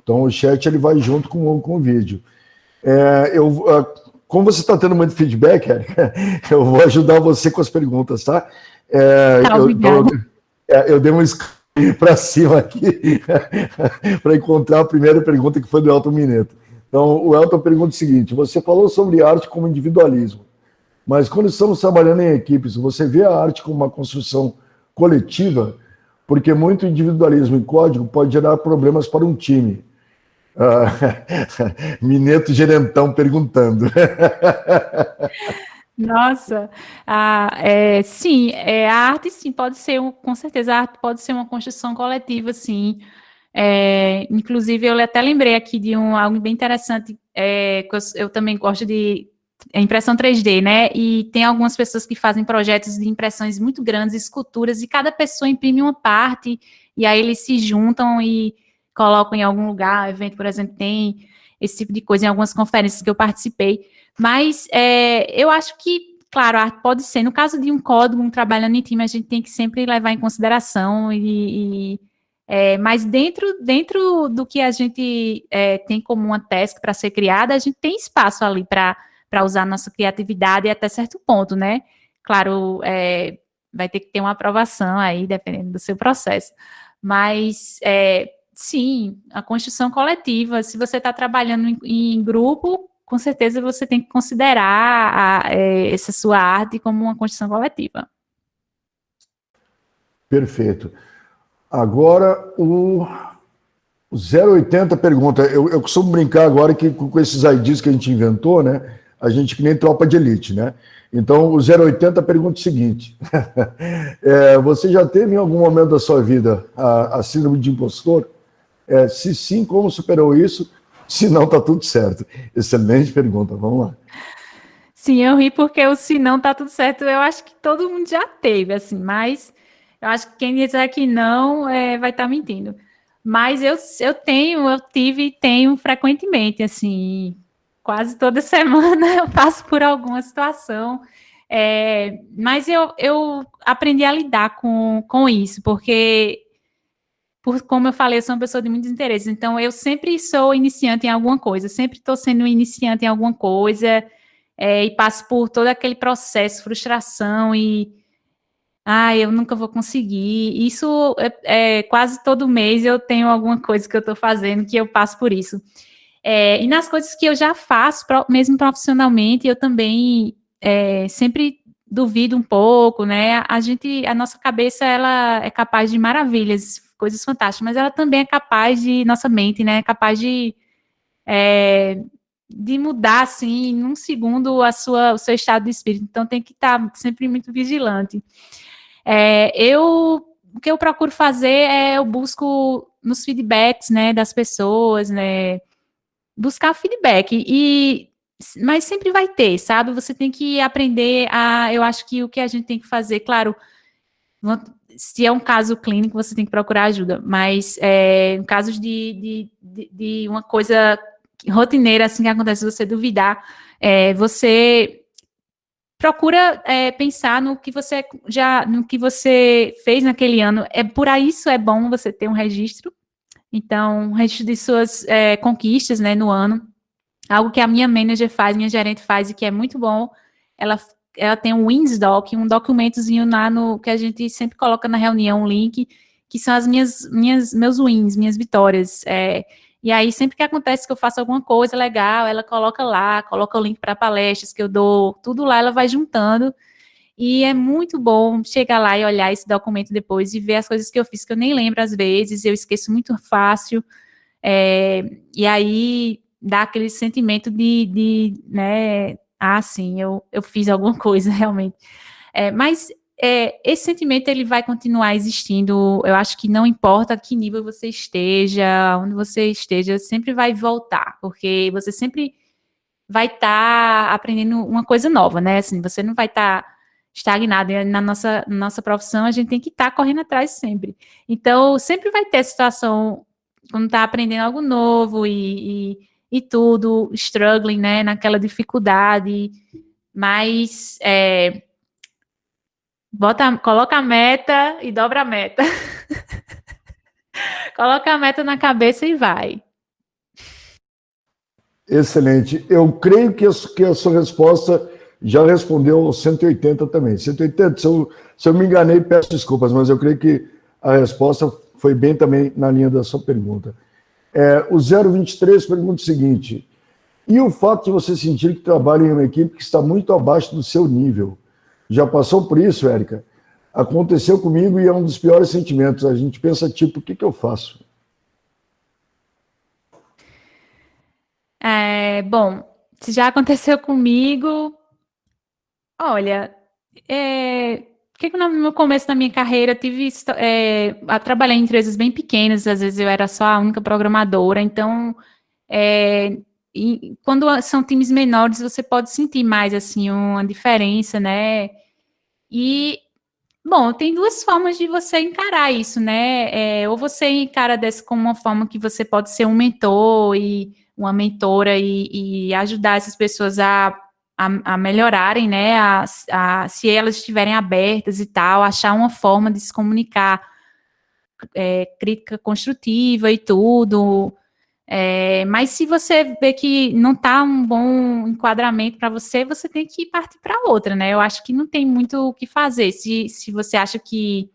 Então o chat ele vai junto com o vídeo. Como você está tendo muito feedback, Érica, eu vou ajudar você com as perguntas, tá? Tá, obrigada. Eu dei um scroll para cima aqui para encontrar a primeira pergunta, que foi do Elton Mineto. Então, o Elton pergunta o seguinte: você falou sobre arte como individualismo, mas quando estamos trabalhando em equipes, você vê a arte como uma construção coletiva? Porque muito individualismo em código pode gerar problemas para um time. Mineto Gerentão perguntando. Nossa, sim, a arte sim pode ser, com certeza, a arte pode ser uma construção coletiva, sim. Inclusive, eu até lembrei aqui de algo bem interessante, que eu também gosto de impressão 3D, né? E tem algumas pessoas que fazem projetos de impressões muito grandes, esculturas, e cada pessoa imprime uma parte, e aí eles se juntam e colocam em algum lugar. Evento, por exemplo, tem esse tipo de coisa em algumas conferências que eu participei. Mas eu acho que, claro, a arte pode ser, no caso de um código, trabalhando em time, a gente tem que sempre levar em consideração, mas dentro do que a gente tem como uma task para ser criada, a gente tem espaço ali para usar a nossa criatividade até certo ponto, né? Claro, vai ter que ter uma aprovação aí, dependendo do seu processo. Mas, sim, a construção coletiva, se você está trabalhando em grupo, com certeza você tem que considerar essa sua arte como uma construção coletiva. Perfeito. Agora, o 080 pergunta, eu costumo brincar agora que com esses IDs que a gente inventou, né, a gente que nem tropa de elite, né? Então, o 080 pergunta o seguinte: você já teve em algum momento da sua vida a síndrome de impostor? Se sim, como superou isso? Se não, tá tudo certo. Excelente pergunta, vamos lá. Sim, eu ri porque o se não tá tudo certo, eu acho que todo mundo já teve, assim, mas eu acho que quem disser que não vai estar mentindo. Mas eu tive e tenho frequentemente, assim, quase toda semana eu passo por alguma situação, mas eu aprendi a lidar com isso, porque, como eu falei, eu sou uma pessoa de muitos interesses, então eu sempre sou iniciante em alguma coisa, sempre estou sendo iniciante em alguma coisa, e passo por todo aquele processo, frustração eu nunca vou conseguir. Isso quase todo mês eu tenho alguma coisa que eu estou fazendo que eu passo por isso. E nas coisas que eu já faço, mesmo profissionalmente, eu também sempre duvido um pouco, né? A nossa cabeça, ela é capaz de maravilhas, coisas fantásticas, mas ela também é capaz nossa mente, né? É capaz de mudar, assim, em um segundo o seu estado de espírito. Então, tem que estar sempre muito vigilante. O que eu procuro fazer eu busco nos feedbacks, né, das pessoas, né, buscar feedback, mas sempre vai ter, sabe? Você tem que aprender eu acho que o que a gente tem que fazer, claro, se é um caso clínico, você tem que procurar ajuda, mas em casos de uma coisa rotineira, assim, que acontece, você duvidar, você procura pensar no que você fez naquele ano. Por isso é bom você ter um registro. Então, um registro de suas conquistas, né, no ano. Algo que a minha manager faz, minha gerente faz e que é muito bom. Ela tem um Wins Doc, um documentozinho lá que a gente sempre coloca na reunião, um link, que são as meus wins, minhas vitórias. E aí, sempre que acontece que eu faço alguma coisa legal, ela coloca lá, coloca o link para palestras que eu dou, tudo lá, ela vai juntando. E é muito bom chegar lá e olhar esse documento depois e ver as coisas que eu fiz, que eu nem lembro às vezes, eu esqueço muito fácil. E aí dá aquele sentimento né, sim, eu fiz alguma coisa realmente. Mas esse sentimento ele vai continuar existindo, eu acho que não importa que nível você esteja, onde você esteja, sempre vai voltar, porque você sempre vai estar aprendendo uma coisa nova, né? Assim, você não vai estar estagnado. E na nossa profissão, a gente tem que estar correndo atrás sempre. Então, sempre vai ter situação quando está aprendendo algo novo e tudo, struggling, né? Naquela dificuldade. Mas coloca a meta e dobra a meta. Coloca a meta na cabeça e vai. Excelente. Eu creio que a sua resposta já respondeu aos 180 também. 180, se eu me enganei, peço desculpas, mas eu creio que a resposta foi bem também na linha da sua pergunta. O 023 pergunta o seguinte: e o fato de você sentir que trabalha em uma equipe que está muito abaixo do seu nível? Já passou por isso, Érica? Aconteceu comigo e é um dos piores sentimentos. A gente pensa, tipo, o que eu faço? Bom, se já aconteceu comigo, olha, que no começo da minha carreira trabalhei em empresas bem pequenas, às vezes eu era só a única programadora, então quando são times menores você pode sentir mais assim uma diferença, né? E bom, tem duas formas de você encarar isso, né? Ou você encara dessa como uma forma que você pode ser um mentor e uma mentora e ajudar essas pessoas a melhorarem, né? Se elas estiverem abertas e tal, achar uma forma de se comunicar, crítica construtiva e tudo. Mas se você vê que não está um bom enquadramento para você, você tem que partir para outra, né? Eu acho que não tem muito o que fazer. Se você acha que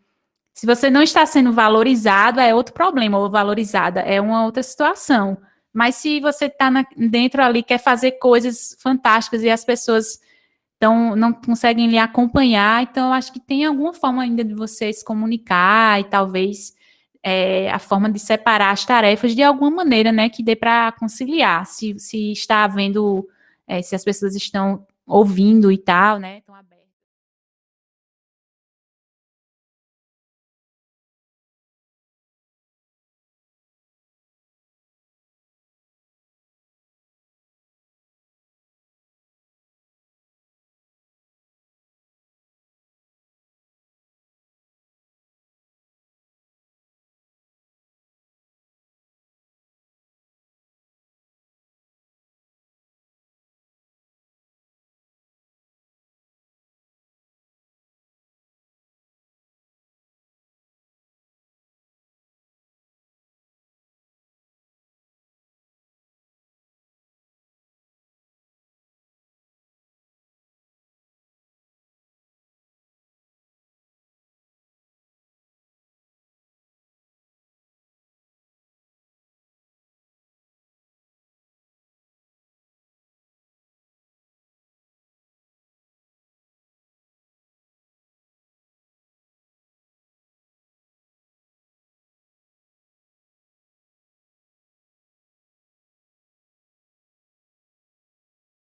se você não está sendo valorizado, é outro problema, ou valorizada, é uma outra situação. Mas se você está dentro ali, quer fazer coisas fantásticas e as pessoas não conseguem lhe acompanhar, então eu acho que tem alguma forma ainda de você se comunicar e talvez a forma de separar as tarefas de alguma maneira, né, que dê para conciliar, se está havendo, se as pessoas estão ouvindo e tal, né, estão